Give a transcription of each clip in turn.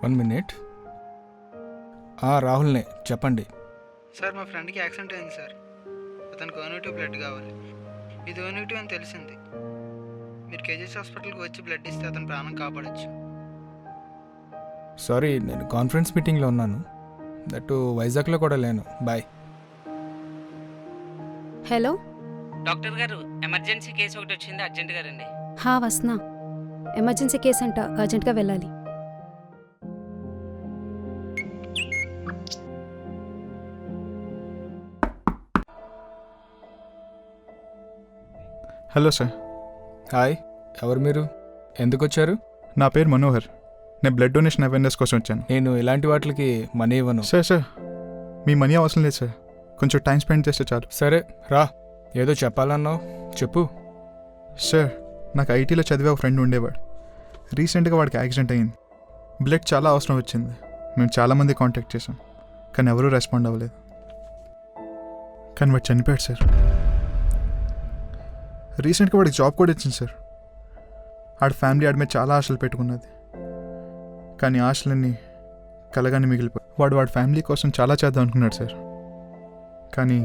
1 minute. రాహుల్నే చెప్పండి. Sir మా ఫ్రెండ్కి యాక్సిడెంట్ అయింది సార్. అతనికి ఓ నెగిటివ్ బ్లడ్ కావాలి. ఇది ఓ నెగిటివ్ అని తెలిసింది. మీరు కేజీఎస్ హాస్పిటల్కి వచ్చి బ్లడ్ ఇస్తే అతని ప్రాణం కాపాడచ్చు. సారీ, నేను కాన్ఫరెన్స్ మీటింగ్లో ఉన్నాను. దట్టు వైజాగ్లో కూడా లేను. బాయ్. హలో డాక్టర్ గారు, ఎమర్జెన్సీ కేసు ఒకటి వచ్చింది, అర్జెంటుగా రండి. వస్తున్నా. ఎమర్జెన్సీ కేసు అంట, అర్జెంట్గా వెళ్ళాలి. Hello sir. హాయ్, ఎవరు మీరు? ఎందుకు వచ్చారు? నా పేరు మనోహర్. నేను బ్లడ్ డొనేషన్ అవేర్నెస్ కోసం వచ్చాను. నేను ఇలాంటి వాటికి మనీ ఇవ్వను. సార్ మీ మనీ అవసరం లేదు సార్. కొంచెం టైం స్పెండ్ చేస్తే చాలు. సరే రా, ఏదో చెప్పాలన్నావు, చెప్పు. సార్, నాకు ఐటీలో చదివే ఒక ఫ్రెండ్ ఉండేవాడు. రీసెంట్గా వాడికి యాక్సిడెంట్ అయ్యింది. బ్లడ్ చాలా అవసరం వచ్చింది. మేము చాలామంది కాంటాక్ట్ చేసాం, కానీ ఎవరూ రెస్పాండ్ అవ్వలేదు. కానీ వాడు చనిపోయాడు సార్. రీసెంట్గా వాడికి జాబ్ కూడా ఇచ్చింది సార్. ఆడి ఫ్యామిలీ ఆడి మీద చాలా ఆశలు పెట్టుకున్నది, కానీ ఆశలన్నీ కలగానే మిగిలిపోయి. వాడి ఫ్యామిలీ కోసం చాలా చేద్దాం అనుకున్నాడు సార్, కానీ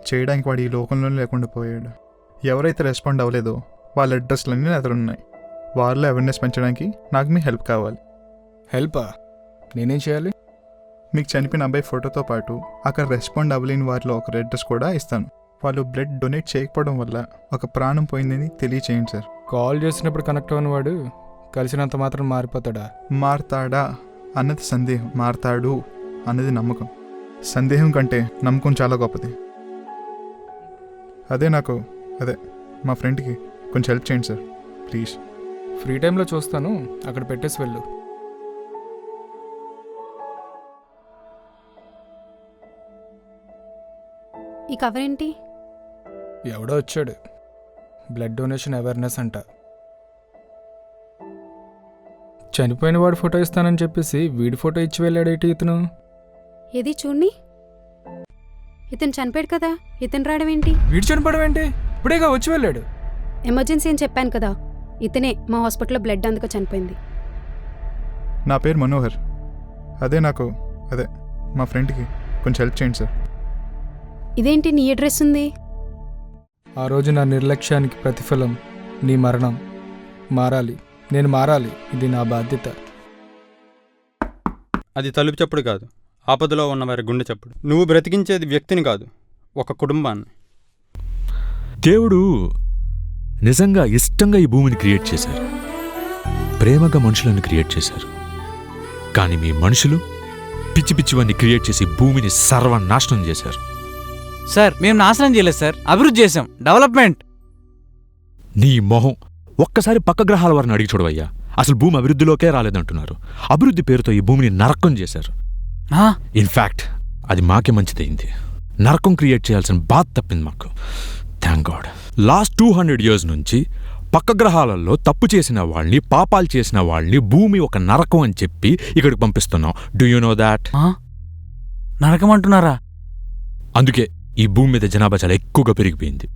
చేయడానికి వాడు ఈ లోకంలోనే లేకుండా పోయాడు. ఎవరైతే రెస్పాండ్ అవ్వలేదో వాళ్ళ అడ్రస్లన్నీ నా దగ్గర ఉన్నాయి. వాళ్ళలో అవేర్నెస్ పెంచడానికి నాకు మీ హెల్ప్ కావాలి. హెల్పా? నేనేం చేయాలి? మీకు చనిపోయిన అబ్బాయి ఫోటోతో పాటు అక్కడ రెస్పాండ్ అవ్వలేని వారిలో ఒక అడ్రస్ కూడా ఇస్తాను. వాళ్ళు బ్లడ్ డొనేట్ చేయకపోవడం వల్ల ఒక ప్రాణం పోయిందని తెలియచేయండి సార్. కాల్ చేసినప్పుడు కనెక్ట్ అవ్వని వాడు కలిసినంత మాత్రం మారిపోతాడా? మారతాడా అన్నది సందేహం, మారతాడు అన్నది నమ్మకం. సందేహం కంటే నమ్మకం చాలా గొప్పది. అదే మా ఫ్రెండ్కి కొంచెం హెల్ప్ చేయండి సార్, ప్లీజ్. ఫ్రీ టైంలో చూస్తాను, అక్కడ పెట్టేసి వెళ్ళు. ఈ కవర్ ఏంటి? ఎవడో వచ్చాడు. బ్లడ్ డొనేషన్ అవేర్నెస్ అంట. చనిపోయిన వాడి ఫోటో ఇస్తానని చెప్పేసి వీడి ఫోటో ఇచ్చి వెళ్ళాడేటి ఇతను. ఏది చూడండి. ఇతను చనిపోయాడు కదా, ఇతను రావడం ఏంటి? వీడు చనిపోవడం ఏంటి? ఇప్పుడేగా వచ్చి వెళ్ళాడు. ఎమర్జెన్సీ అని చెప్పాను కదా, ఇతనే మా హాస్పిటల్లో బ్లడ్ అందుకు చనిపోయింది. నా పేరు మనోహర్. అదే మా ఫ్రెండ్కి కొంచెం హెల్ప్ చేయండి సార్. ఇదేంటి నీ అడ్రస్ ఉంది? ఆ రోజు నా నిర్లక్ష్యానికి ప్రతిఫలం నీ మరణం. మారాలి, నేను మారాలి. ఇది నా బాధ్యత. అది తలుపు చప్పుడు కాదు, ఆపదలో ఉన్నవారి గుండె చప్పుడు. నువ్వు బ్రతికించేది వ్యక్తిని కాదు, ఒక కుటుంబాన్ని. దేవుడు నిజంగా ఇష్టంగా ఈ భూమిని క్రియేట్ చేశారు, ప్రేమగా మనుషులను క్రియేట్ చేశారు. కానీ మీ మనుషులు పిచ్చి పిచ్చివన్నీ క్రియేట్ చేసి భూమిని సర్వనాశనం చేశారు. సార్, మేము నాశనం చేయలేదు సార్, అభివృద్ధి చేశాం, డెవలప్మెంట్. నీ మొహం ఒక్కసారి పక్క గ్రహాల వారిని అడిగి చూడవయ్యా. అసలు భూమి అభివృద్ధిలోకే రాలేదంటున్నారు. అభివృద్ధి పేరుతో ఈ భూమిని నరకం చేశారు. ఇన్ఫ్యాక్ట్ అది మాకే మంచిదైంది. నరకం క్రియేట్ చేయాల్సిన బాధ తప్పింది మాకు. Thank God. లాస్ట్ 200 years నుంచి పక్క గ్రహాలలో తప్పు చేసిన వాళ్ళని, పాపాలు చేసిన వాళ్ళని భూమి ఒక నరకం అని చెప్పి ఇక్కడికి పంపిస్తున్నాం. Do you know that? నరకం అంటున్నారా? అందుకే ఈ భూమి మీద జనాభా చాలా ఎక్కువగా పెరిగిపోయింది.